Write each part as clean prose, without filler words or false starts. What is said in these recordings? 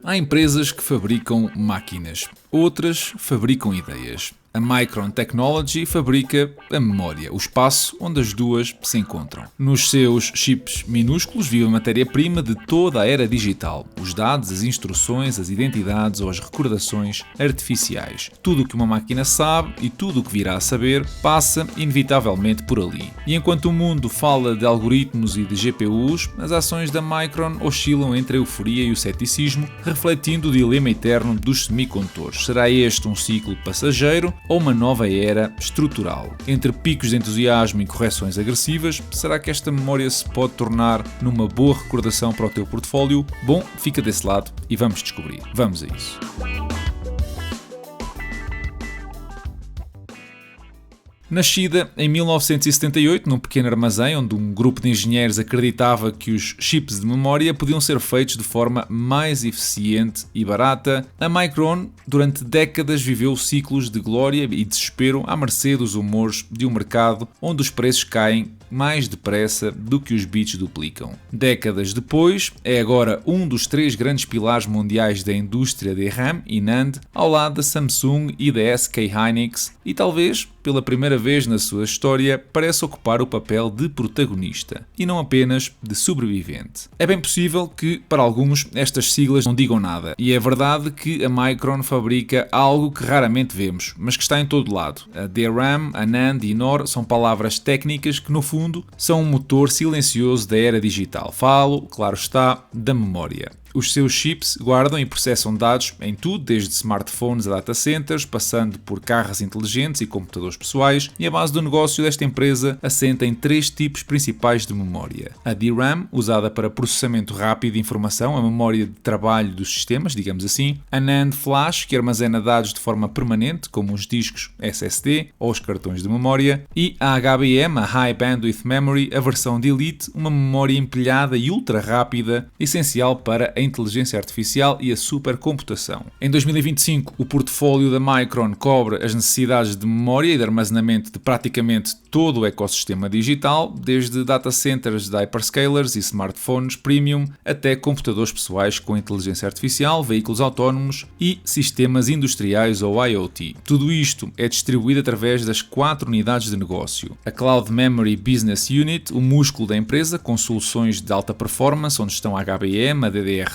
Há empresas que fabricam máquinas, outras fabricam ideias. A Micron Technology fabrica a memória, o espaço onde as duas se encontram. Nos seus chips minúsculos vive a matéria-prima de toda a era digital, os dados, as instruções, as identidades ou as recordações artificiais. Tudo o que uma máquina sabe e tudo o que virá a saber passa inevitavelmente por ali. E enquanto o mundo fala de algoritmos e de GPUs, as ações da Micron oscilam entre a euforia e o ceticismo, refletindo o dilema eterno dos semicondutores. Será este um ciclo passageiro ou uma nova era estrutural? Entre picos de entusiasmo e correções agressivas, será que esta memória se pode tornar numa boa recordação para o teu portfólio? Bom, fica desse lado e vamos descobrir. Vamos a isso. Nascida em 1978 num pequeno armazém onde um grupo de engenheiros acreditava que os chips de memória podiam ser feitos de forma mais eficiente e barata, a Micron durante décadas viveu ciclos de glória e desespero à mercê dos humores de um mercado onde os preços caem mais depressa do que os bits duplicam. Décadas depois, é agora um dos 3 grandes pilares mundiais da indústria de RAM e NAND, ao lado da Samsung e da SK Hynix, e talvez, pela primeira vez na sua história, parece ocupar o papel de protagonista, e não apenas de sobrevivente. É bem possível que, para alguns, estas siglas não digam nada, e é verdade que a Micron fabrica algo que raramente vemos, mas que está em todo lado. A DRAM, a NAND e NOR são palavras técnicas que, no fundo, são um motor silencioso da era digital. Falo, claro está, da memória. Os seus chips guardam e processam dados em tudo, desde smartphones a data centers, passando por carros inteligentes e computadores pessoais, e a base do negócio desta empresa assenta em 3 tipos principais de memória. A DRAM, usada para processamento rápido de informação, a memória de trabalho dos sistemas, digamos assim. A NAND Flash, que armazena dados de forma permanente, como os discos SSD ou os cartões de memória. E a HBM, a High Bandwidth Memory, a versão de Elite, uma memória empilhada e ultra rápida, essencial para a inteligência artificial e a supercomputação. Em 2025, o portfólio da Micron cobre as necessidades de memória e de armazenamento de praticamente todo o ecossistema digital, desde data centers de hyperscalers e smartphones premium até computadores pessoais com inteligência artificial, veículos autónomos e sistemas industriais ou IoT. Tudo isto é distribuído através das 4 unidades de negócio. A Cloud Memory Business Unit, o músculo da empresa, com soluções de alta performance, onde estão a HBM, a DDR5,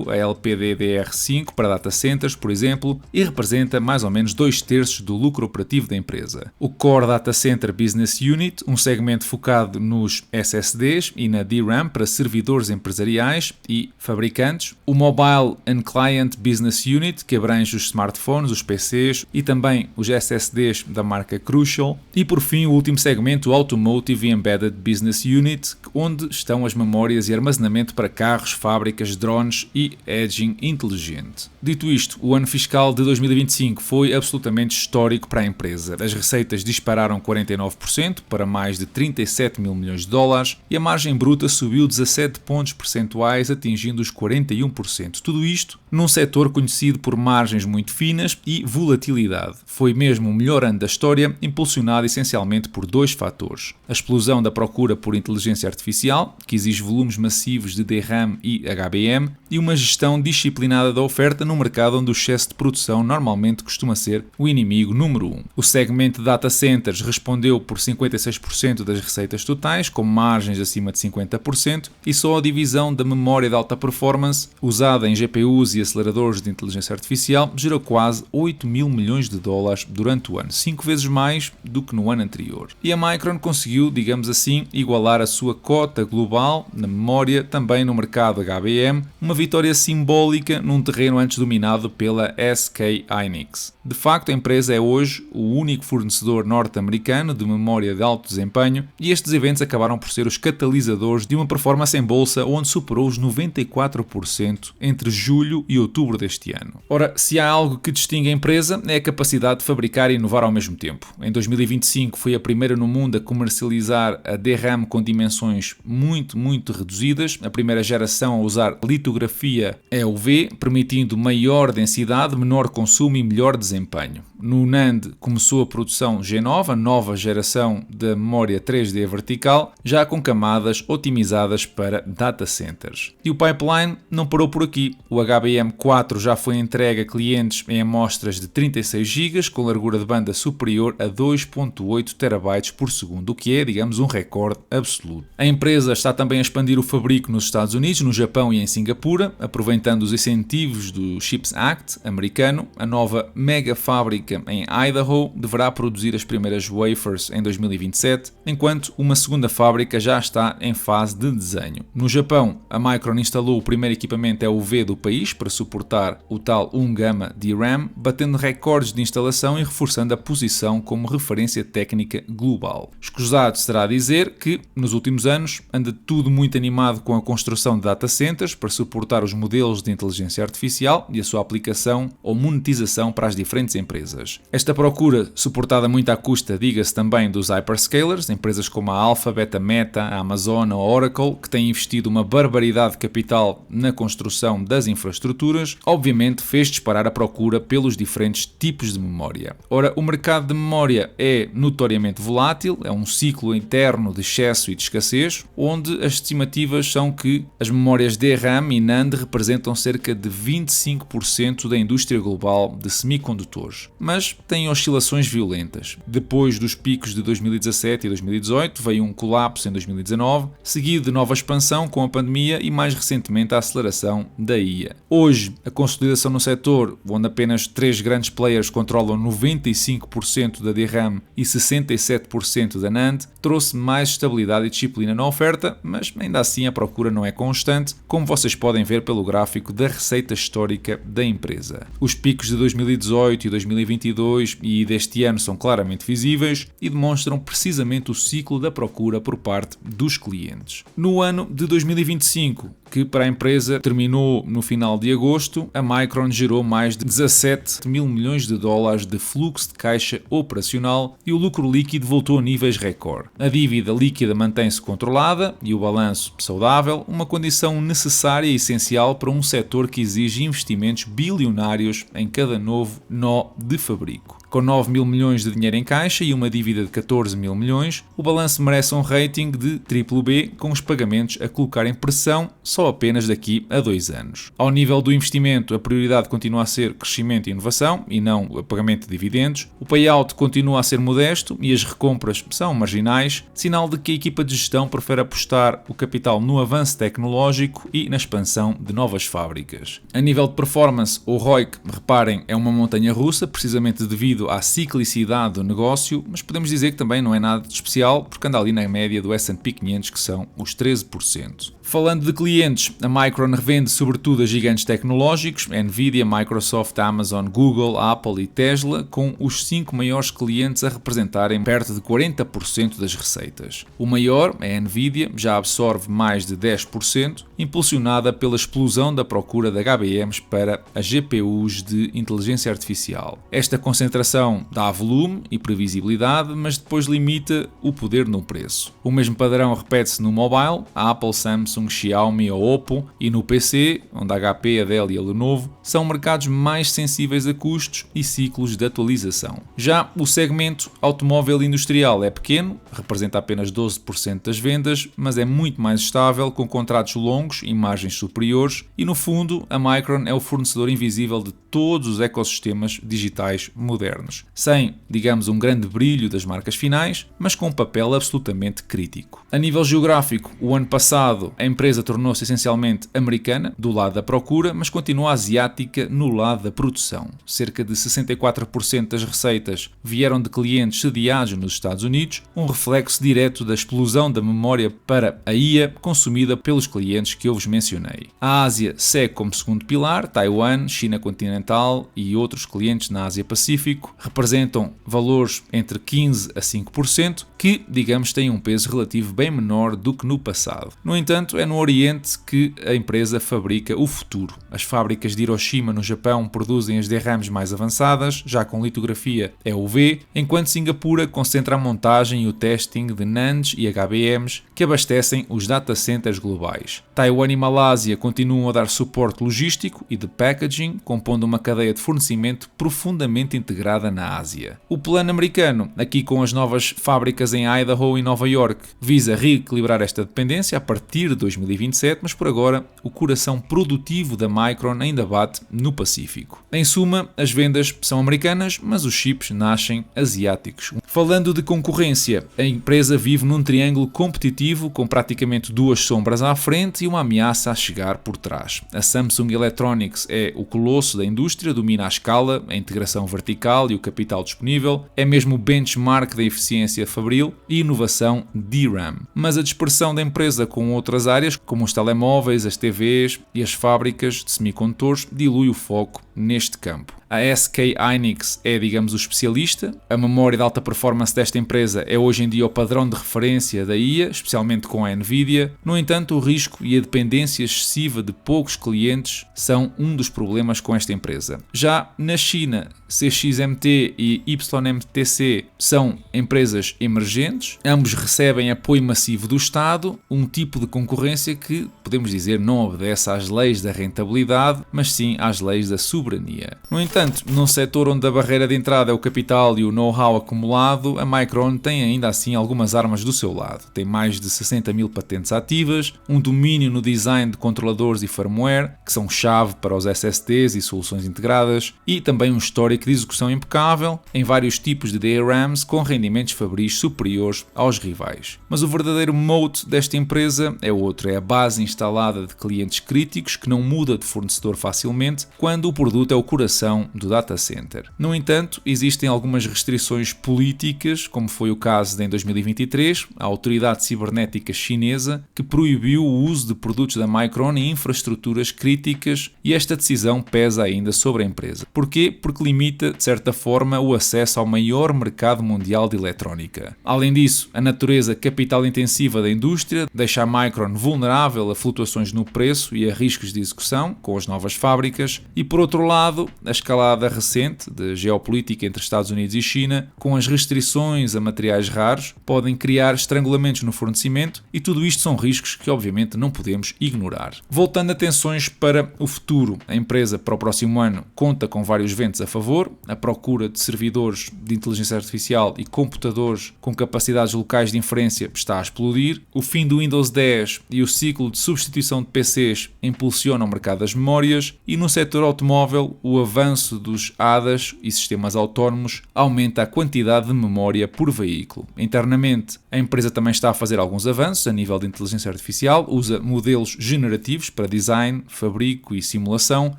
a LPDDR5 para data centers, por exemplo, e representa mais ou menos 2/3 do lucro operativo da empresa. O Core Data Center Business Unit, um segmento focado nos SSDs e na DRAM para servidores empresariais e fabricantes. O Mobile and Client Business Unit, que abrange os smartphones, os PCs e também os SSDs da marca Crucial. E por fim, o último segmento, o Automotive Embedded Business Unit, onde estão as memórias e armazenamento para carros, fábricas, drones e edging inteligente. Dito isto, o ano fiscal de 2025 foi absolutamente histórico para a empresa. As receitas dispararam 49% para mais de 37 mil milhões de dólares e a margem bruta subiu 17 pontos percentuais, atingindo os 41%. Tudo isto num setor conhecido por margens muito finas e volatilidade. Foi mesmo o melhor ano da história, impulsionado essencialmente por 2 fatores. A explosão da procura por inteligência artificial, que exige volumes massivos de DRAM e HBM, e uma gestão disciplinada da oferta num mercado onde o excesso de produção normalmente costuma ser o inimigo número 1. O segmento de data centers respondeu por 56% das receitas totais, com margens acima de 50%, e só a divisão da memória de alta performance, usada em GPUs e aceleradores de inteligência artificial, gerou quase 8 mil milhões de dólares durante o ano, 5 vezes mais do que no ano anterior. E a Micron conseguiu, digamos assim, igualar a sua cota global na memória, também no mercado HBM, uma vitória simbólica num terreno antes dominado pela SK Hynix. De facto, a empresa é hoje o único fornecedor norte-americano de memória de alto desempenho e estes eventos acabaram por ser os catalisadores de uma performance em bolsa onde superou os 94% entre julho e outubro deste ano. Ora, se há algo que distingue a empresa é a capacidade de fabricar e inovar ao mesmo tempo. Em 2025 foi a primeira no mundo a comercializar a DRAM com dimensões muito reduzidas, a primeira geração a usar litografia EUV, permitindo maior densidade, menor consumo e melhor desempenho. No NAND começou a produção G9, a nova geração da memória 3D vertical, já com camadas otimizadas para data centers. E o pipeline não parou por aqui. O HBM4 já foi entregue a clientes em amostras de 36 GB com largura de banda superior a 2.8 TB por segundo, o que é, digamos, um recorde absoluto. A empresa está também a expandir o fabrico nos Estados Unidos, no Japão e em Singapura, aproveitando os incentivos do CHIPS Act americano. A nova mega fábrica em Idaho deverá produzir as primeiras wafers em 2027, enquanto uma segunda fábrica já está em fase de desenho. No Japão, a Micron instalou o primeiro equipamento EUV do país para suportar o tal 1-gamma DRAM, batendo recordes de instalação e reforçando a posição como referência técnica global. Escusado será dizer que, nos últimos anos, anda tudo muito animado com a construção de data centers para suportar os modelos de inteligência artificial e a sua aplicação ou monetização para as diferentes empresas. Esta procura, suportada muito à custa, diga-se também, dos hyperscalers, empresas como a Alphabet, a Meta, a Amazon, a Oracle, que têm investido uma barbaridade de capital na construção das infraestruturas, obviamente fez disparar a procura pelos diferentes tipos de memória. Ora, o mercado de memória é notoriamente volátil, é um ciclo interno de excesso e de escassez, onde as estimativas são que as memórias DRAM e NAND representam cerca de 25% da indústria global de semicondutores, mas têm oscilações violentas. Depois dos picos de 2017 e 2018, veio um colapso em 2019, seguido de nova expansão com a pandemia e mais recentemente a aceleração da IA. Hoje, a consolidação no setor, onde apenas 3 grandes players controlam 95% da DRAM e 67% da NAND, trouxe mais estabilidade e disciplina na oferta, mas ainda assim a procura não é constante, como vocês podem ver pelo gráfico da receita histórica da empresa. Os picos de 2018 e 2022 e deste ano são claramente visíveis e demonstram precisamente o ciclo da procura por parte dos clientes. No ano de 2025, que para a empresa terminou no final de agosto, a Micron gerou mais de 17 mil milhões de dólares de fluxo de caixa operacional e o lucro líquido voltou a níveis recorde. A dívida líquida mantém-se controlada e o balanço saudável, uma condição necessária e essencial para um setor que exige investimentos bilionários em cada novo nó de fabrico. Com 9 mil milhões de dinheiro em caixa e uma dívida de 14 mil milhões, o balanço merece um rating de BBB, com os pagamentos a colocarem pressão só apenas daqui a 2 anos. Ao nível do investimento, a prioridade continua a ser crescimento e inovação e não o pagamento de dividendos. O payout continua a ser modesto e as recompras são marginais, sinal de que a equipa de gestão prefere apostar o capital no avanço tecnológico e na expansão de novas fábricas. A nível de performance, o ROIC, reparem, é uma montanha russa, precisamente devido à ciclicidade do negócio, mas podemos dizer que também não é nada de especial, porque anda ali na média do S&P 500, que são os 13%. Falando de clientes, a Micron revende sobretudo a gigantes tecnológicos, Nvidia, Microsoft, Amazon, Google, Apple e Tesla, com os 5 maiores clientes a representarem perto de 40% das receitas. O maior, a Nvidia, já absorve mais de 10%, impulsionada pela explosão da procura de HBMs para as GPUs de inteligência artificial. Esta concentração dá volume e previsibilidade, mas depois limita o poder no preço. O mesmo padrão repete-se no mobile, a Apple, Samsung, Xiaomi ou Oppo, e no PC, onde a HP, a Dell e a Lenovo são mercados mais sensíveis a custos e ciclos de atualização. Já o segmento automóvel industrial é pequeno, representa apenas 12% das vendas, mas é muito mais estável, com contratos longos e margens superiores, e no fundo a Micron é o fornecedor invisível de todos os ecossistemas digitais modernos, sem, digamos, um grande brilho das marcas finais, mas com um papel absolutamente crítico. A nível geográfico, o ano passado a empresa tornou-se essencialmente americana, do lado da procura, mas continua asiática no lado da produção. Cerca de 64% das receitas vieram de clientes sediados nos Estados Unidos, um reflexo direto da explosão da memória para a IA consumida pelos clientes que eu vos mencionei. A Ásia segue como segundo pilar, Taiwan, China continental e outros clientes na Ásia-Pacífico representam valores entre 15% a 5%, que, digamos, têm um peso relativo bem menor do que no passado. No entanto, entanto, é no Oriente que a empresa fabrica o futuro. As fábricas de Hiroshima, no Japão, produzem as DRAMs mais avançadas, já com litografia EUV, enquanto Singapura concentra a montagem e o testing de NANDs e HBMs que abastecem os data centers globais. Taiwan e Malásia continuam a dar suporte logístico e de packaging, compondo uma cadeia de fornecimento profundamente integrada na Ásia. O plano americano, aqui com as novas fábricas em Idaho e Nova York, visa reequilibrar esta dependência a partir de 2027, mas por agora o coração produtivo da Micron ainda bate no Pacífico. Em suma, as vendas são americanas, mas os chips nascem asiáticos. Falando de concorrência, a empresa vive num triângulo competitivo com praticamente duas sombras à frente e uma ameaça a chegar por trás. A Samsung Electronics é o colosso da indústria, domina a escala, a integração vertical e o capital disponível, é mesmo o benchmark da eficiência fabril e inovação DRAM. Mas a dispersão da empresa com outras áreas, como os telemóveis, as TVs e as fábricas de semicondutores, dilui o foco neste campo. A SK Hynix é, digamos, o especialista. A memória de alta performance desta empresa é hoje em dia o padrão de referência da IA, especialmente com a Nvidia. No entanto, o risco e a dependência excessiva de poucos clientes são um dos problemas com esta empresa. Já na China, CXMT e YMTC são empresas emergentes. Ambos recebem apoio massivo do Estado, um tipo de concorrência que, podemos dizer, não obedece às leis da rentabilidade, mas sim às leis da soberania. No entanto, num setor onde a barreira de entrada é o capital e o know-how acumulado, a Micron tem ainda assim algumas armas do seu lado. Tem mais de 60 mil patentes ativas, um domínio no design de controladores e firmware, que são chave para os SSDs e soluções integradas, e também um histórico de execução impecável em vários tipos de DRAMs com rendimentos fabris superiores aos rivais. Mas o verdadeiro moat desta empresa é outro, é a base instalada de clientes críticos que não muda de fornecedor facilmente quando o produto é o coração do data center. No entanto, existem algumas restrições políticas, como foi o caso de em 2023, a Autoridade Cibernética Chinesa, que proibiu o uso de produtos da Micron em infraestruturas críticas, e esta decisão pesa ainda sobre a empresa. Porquê? Porque limita, de certa forma, o acesso ao maior mercado mundial de eletrónica. Além disso, a natureza capital-intensiva da indústria deixa a Micron vulnerável a flutuações no preço e a riscos de execução com as novas fábricas, e por outro lado, a escalada recente de geopolítica entre Estados Unidos e China, com as restrições a materiais raros, podem criar estrangulamentos no fornecimento, e tudo isto são riscos que obviamente não podemos ignorar. Voltando atenções para o futuro, a empresa para o próximo ano conta com vários ventos a favor, a procura de servidores de inteligência artificial e computadores com capacidades locais de inferência está a explodir, o fim do Windows 10 e o ciclo de substituição de PCs impulsionam o mercado das memórias, e no setor automóvel o avanço dos ADAS e sistemas autónomos aumenta a quantidade de memória por veículo. Internamente, a empresa também está a fazer alguns avanços a nível de inteligência artificial, usa modelos generativos para design, fabrico e simulação,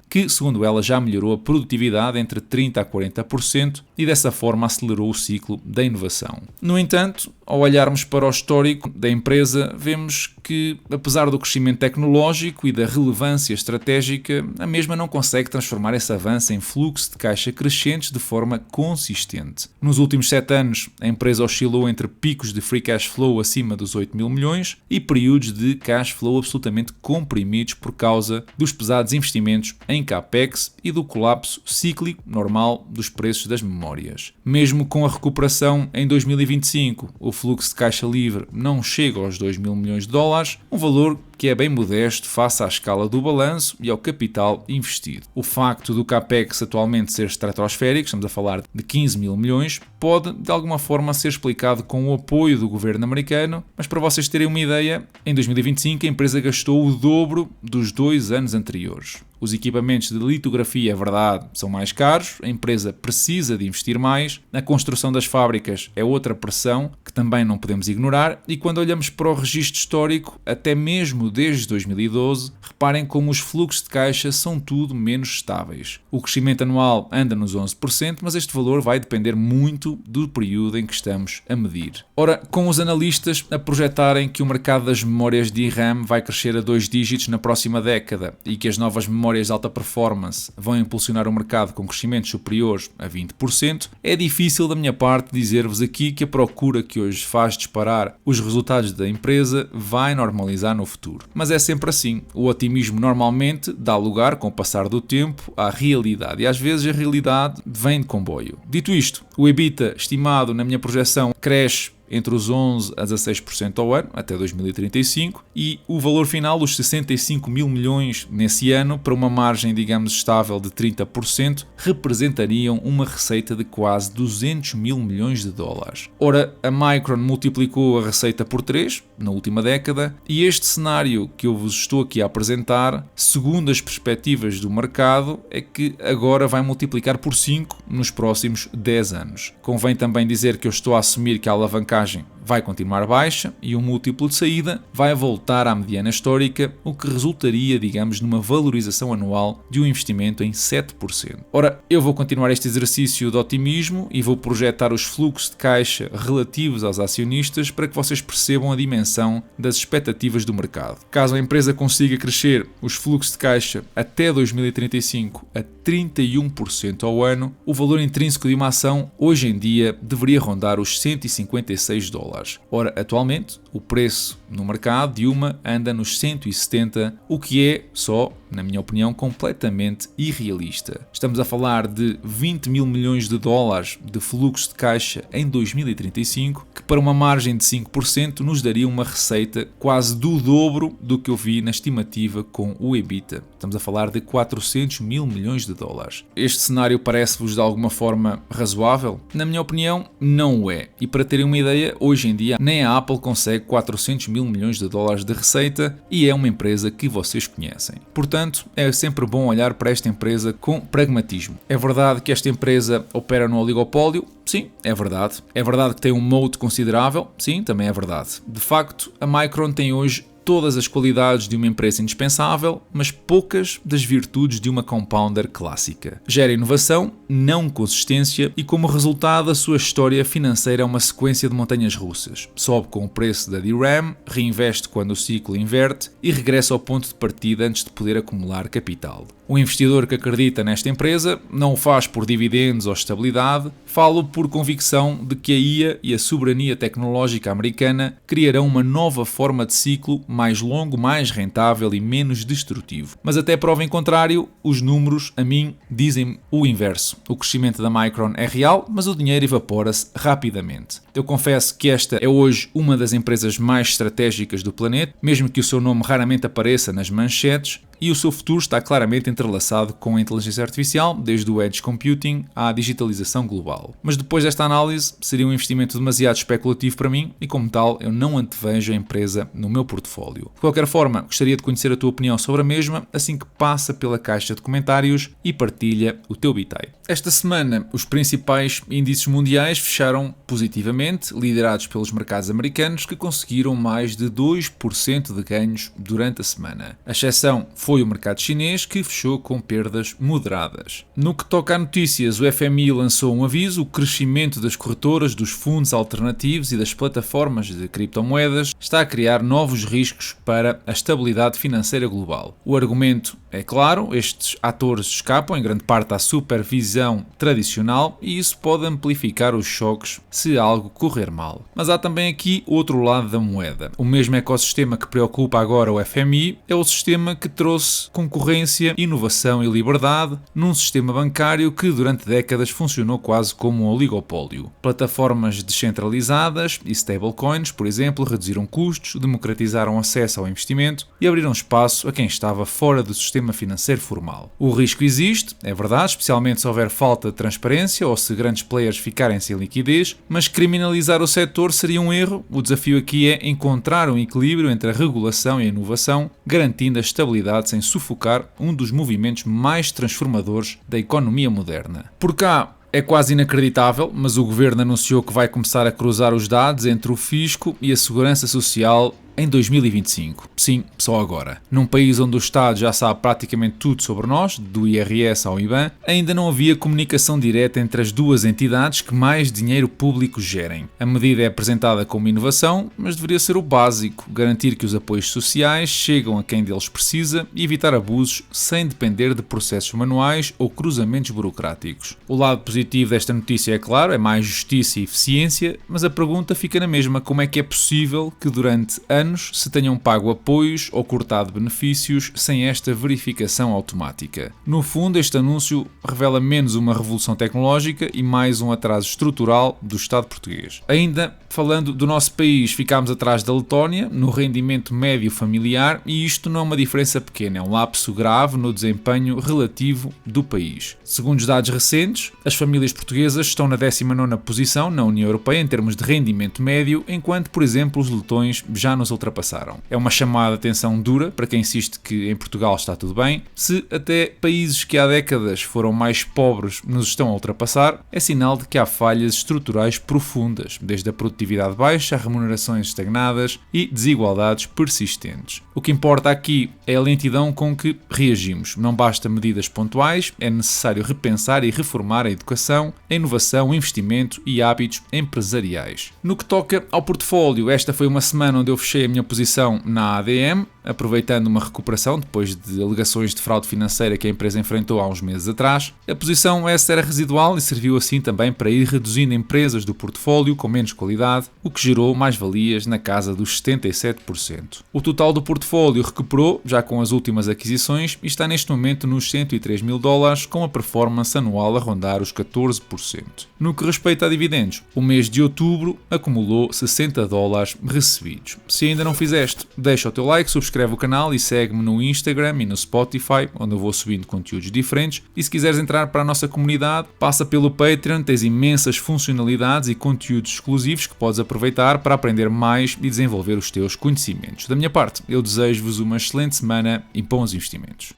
que, segundo ela, já melhorou a produtividade entre 30% a 40% e dessa forma acelerou o ciclo da inovação. No entanto, ao olharmos para o histórico da empresa, vemos que, apesar do crescimento tecnológico e da relevância estratégica, a mesma não consegue transformar esse avanço em fluxo de caixa crescentes de forma consistente. Nos últimos 7 anos, a empresa oscilou entre picos de free cash flow acima dos 8 mil milhões e períodos de cash flow absolutamente comprimidos por causa dos pesados investimentos em capex e do colapso cíclico normal dos preços das memórias. Mesmo com a recuperação em 2025, o fluxo de caixa livre não chega aos 2 mil milhões de dólares, um valor que é bem modesto face à escala do balanço e ao capital investido. O facto do capex atualmente ser estratosférico, estamos a falar de 15 mil milhões, pode de alguma forma ser explicado com o apoio do governo americano, mas para vocês terem uma ideia, em 2025 a empresa gastou o dobro dos 2 anos anteriores. Os equipamentos de litografia, é verdade, são mais caros, a empresa precisa de investir mais, a construção das fábricas é outra pressão que também não podemos ignorar, e quando olhamos para o registro histórico, até mesmo desde 2012, reparem como os fluxos de caixa são tudo menos estáveis. O crescimento anual anda nos 11%, mas este valor vai depender muito do período em que estamos a medir. Ora, com os analistas a projetarem que o mercado das memórias DRAM vai crescer a 2 dígitos na próxima década e que as novas memórias memórias de alta performance vão impulsionar o mercado com crescimentos superiores a 20%, é difícil da minha parte dizer-vos aqui que a procura que hoje faz disparar os resultados da empresa vai normalizar no futuro. Mas é sempre assim, o otimismo normalmente dá lugar, com o passar do tempo, à realidade, e às vezes a realidade vem de comboio. Dito isto, o EBITDA estimado na minha projeção cresce entre os 11% a 16% ao ano, até 2035, e o valor final, os 65 mil milhões nesse ano, para uma margem, digamos, estável de 30%, representariam uma receita de quase 200 mil milhões de dólares. Ora, a Micron multiplicou a receita por 3 na última década, e este cenário que eu vos estou aqui a apresentar, segundo as perspectivas do mercado, é que agora vai multiplicar por 5 nos próximos 10 anos. Convém também dizer que eu estou a assumir que a alavancagem vai continuar baixa e o múltiplo de saída vai voltar à mediana histórica, o que resultaria, digamos, numa valorização anual de um investimento em 7%. Ora, eu vou continuar este exercício de otimismo e vou projetar os fluxos de caixa relativos aos acionistas para que vocês percebam a dimensão das expectativas do mercado. Caso a empresa consiga crescer os fluxos de caixa até 2035 a 31% ao ano, o valor intrínseco de uma ação hoje em dia deveria rondar os 156 dólares. Ora, atualmente, o preço no mercado de uma anda nos 170, o que é só, na minha opinião, completamente irrealista. Estamos a falar de 20 mil milhões de dólares de fluxo de caixa em 2035, que para uma margem de 5% nos daria uma receita quase do dobro do que eu vi na estimativa com o EBITDA. Estamos a falar de 400 mil milhões de dólares. Este cenário parece-vos de alguma forma razoável? Na minha opinião, não o é. E para terem uma ideia, hoje em dia nem a Apple consegue 400 mil milhões de dólares de receita e é uma empresa que vocês conhecem. Portanto, é sempre bom olhar para esta empresa com pragmatismo. É verdade que esta empresa opera no oligopólio? Sim, é verdade. É verdade que tem um moat considerável? Sim, também é verdade. De facto, a Micron tem hoje todas as qualidades de uma empresa indispensável, mas poucas das virtudes de uma compounder clássica. Gera inovação, não consistência e, como resultado, a sua história financeira é uma sequência de montanhas russas. Sobe com o preço da DRAM, reinveste quando o ciclo inverte e regressa ao ponto de partida antes de poder acumular capital. O investidor que acredita nesta empresa não o faz por dividendos ou estabilidade, falo por convicção de que a IA e a soberania tecnológica americana criarão uma nova forma de ciclo mais longo, mais rentável e menos destrutivo. Mas até prova em contrário, os números, a mim, dizem o inverso. O crescimento da Micron é real, mas o dinheiro evapora-se rapidamente. Eu confesso que esta é hoje uma das empresas mais estratégicas do planeta, mesmo que o seu nome raramente apareça nas manchetes, e o seu futuro está claramente entrelaçado com a inteligência artificial, desde o edge computing à digitalização global. Mas depois desta análise, seria um investimento demasiado especulativo para mim e, como tal, eu não antevejo a empresa no meu portfólio. De qualquer forma, gostaria de conhecer a tua opinião sobre a mesma, assim que passa pela caixa de comentários e partilha o teu bitei. Esta semana, os principais índices mundiais fecharam positivamente, liderados pelos mercados americanos, que conseguiram mais de 2% de ganhos durante a semana. A exceção foi o mercado chinês, que fechou com perdas moderadas. No que toca a notícias, o FMI lançou um aviso: o crescimento das corretoras, dos fundos alternativos e das plataformas de criptomoedas está a criar novos riscos para a estabilidade financeira global. O argumento é claro: estes atores escapam em grande parte à supervisão tradicional e isso pode amplificar os choques se algo correr mal. Mas há também aqui outro lado da moeda. O mesmo ecossistema que preocupa agora o FMI é o sistema que trouxe concorrência, inovação e liberdade num sistema bancário que durante décadas funcionou quase como um oligopólio. Plataformas descentralizadas e stablecoins, por exemplo, reduziram custos, democratizaram acesso ao investimento e abriram espaço a quem estava fora do sistema financeiro formal. O risco existe, é verdade, especialmente se houver falta de transparência ou se grandes players ficarem sem liquidez, mas criminalizar o setor seria um erro. O desafio aqui é encontrar um equilíbrio entre a regulação e a inovação, garantindo a estabilidade sem sufocar um dos movimentos mais transformadores da economia moderna. Por cá, é quase inacreditável, mas o governo anunciou que vai começar a cruzar os dados entre o fisco e a segurança social em 2025. Sim, só agora. Num país onde o Estado já sabe praticamente tudo sobre nós, do IRS ao IBAN, ainda não havia comunicação direta entre as duas entidades que mais dinheiro público gerem. A medida é apresentada como inovação, mas deveria ser o básico, garantir que os apoios sociais chegam a quem deles precisa e evitar abusos sem depender de processos manuais ou cruzamentos burocráticos. O lado positivo desta notícia, é claro, é mais justiça e eficiência, mas a pergunta fica na mesma: como é que é possível que durante anos se tenham pago apoios ou cortado benefícios sem esta verificação automática? No fundo, este anúncio revela menos uma revolução tecnológica e mais um atraso estrutural do Estado português. Ainda falando do nosso país, ficámos atrás da Letónia no rendimento médio familiar, e isto não é uma diferença pequena, é um lapso grave no desempenho relativo do país. Segundo os dados recentes, as famílias portuguesas estão na 19ª posição na União Europeia em termos de rendimento médio, enquanto, por exemplo, os letões já nos ultrapassaram. É uma chamada de atenção dura para quem insiste que em Portugal está tudo bem. Se até países que há décadas foram mais pobres nos estão a ultrapassar, é sinal de que há falhas estruturais profundas, desde a produtividade baixa a remunerações estagnadas e desigualdades persistentes. O que importa aqui é a lentidão com que reagimos. Não basta medidas pontuais, é necessário repensar e reformar a educação, a inovação, o investimento e hábitos empresariais. No que toca ao portfólio, esta foi uma semana onde eu fechei a minha posição na ADM, aproveitando uma recuperação depois de alegações de fraude financeira que a empresa enfrentou há uns meses atrás. A posição essa era residual e serviu assim também para ir reduzindo empresas do portfólio com menos qualidade, o que gerou mais-valias na casa dos 77%. O total do portfólio recuperou, já com as últimas aquisições, e está neste momento nos $103 mil, com a performance anual a rondar os 14%. No que respeita a dividendos, o mês de outubro acumulou $60 recebidos. Se ainda não fizeste, deixa o teu like, subscreve o canal e segue-me no Instagram e no Spotify, onde eu vou subindo conteúdos diferentes. E se quiseres entrar para a nossa comunidade, passa pelo Patreon, tens imensas funcionalidades e conteúdos exclusivos que podes aproveitar para aprender mais e desenvolver os teus conhecimentos. Da minha parte, eu desejo-vos uma excelente semana e bons investimentos.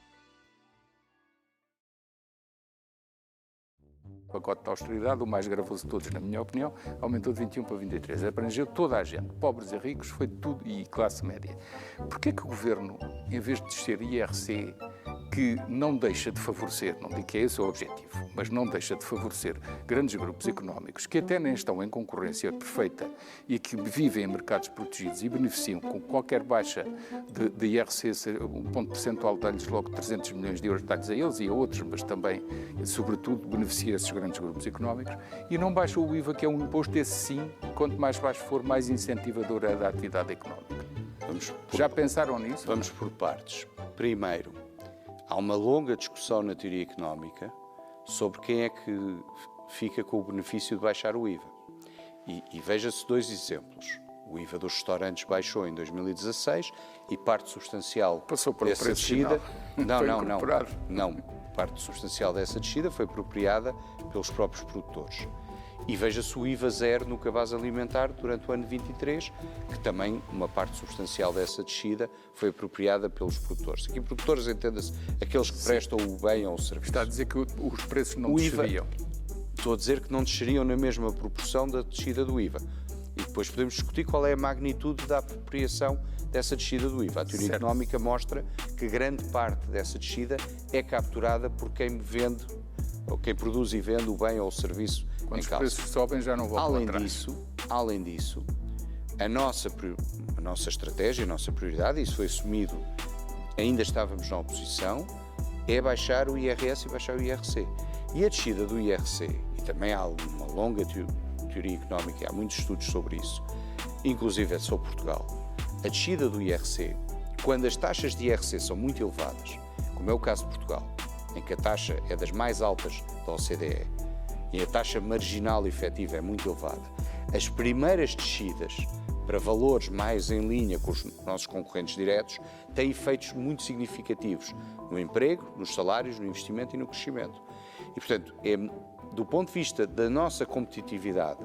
O pacote de austeridade, o mais gravoso de todos, na minha opinião, aumentou de 21 para 23. Abrangeu toda a gente, pobres e ricos, foi tudo, e classe média. Porquê que o Governo, em vez de descer IRC, que não deixa de favorecer, não digo que é esse o objetivo, mas não deixa de favorecer grandes grupos económicos que até nem estão em concorrência perfeita e que vivem em mercados protegidos e beneficiam com qualquer baixa de IRC, um ponto percentual dá-lhes logo 300 milhões de euros, dá-lhes a eles e a outros, mas também, sobretudo, beneficia esses grandes grupos económicos, e não baixa o IVA, que é um imposto, esse sim, quanto mais baixo for, mais incentivador é da atividade económica. Já pensaram nisso? Vamos por partes. Primeiro, há uma longa discussão na teoria económica sobre quem é que fica com o benefício de baixar o IVA. E veja-se dois exemplos. O IVA dos restaurantes baixou em 2016 e parte substancial passou para dessa o preço descida... final. Não. Parte substancial dessa descida foi apropriada pelos próprios produtores. E veja-se o IVA zero no cabaz alimentar durante o ano 23, que também uma parte substancial dessa descida foi apropriada pelos produtores. Aqui produtores, entenda-se, aqueles que prestam o bem ou o serviço. Está a dizer que os preços não desceriam? Estou a dizer que não desceriam na mesma proporção da descida do IVA. E depois podemos discutir qual é a magnitude da apropriação dessa descida do IVA. A teoria económica mostra que grande parte dessa descida é capturada por quem vende, ou quem produz e vende o bem ou o serviço. Quando os preços sobem, já não voltam atrás. Além disso, a nossa estratégia, a nossa prioridade, isso foi assumido, ainda estávamos na oposição, é baixar o IRS e baixar o IRC. E a descida do IRC, e também há uma longa teoria económica, há muitos estudos sobre isso, inclusive é sobre Portugal. A descida do IRC, quando as taxas de IRC são muito elevadas, como é o caso de Portugal, em que a taxa é das mais altas da OCDE e a taxa marginal efetiva é muito elevada, as primeiras descidas para valores mais em linha com os nossos concorrentes diretos têm efeitos muito significativos no emprego, nos salários, no investimento e no crescimento. E, portanto, do ponto de vista da nossa competitividade,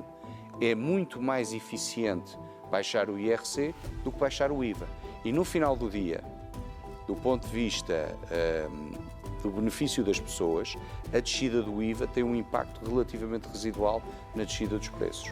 é muito mais eficiente baixar o IRC do que baixar o IVA. E no final do dia, do ponto de vista do benefício das pessoas, a descida do IVA tem um impacto relativamente residual na descida dos preços.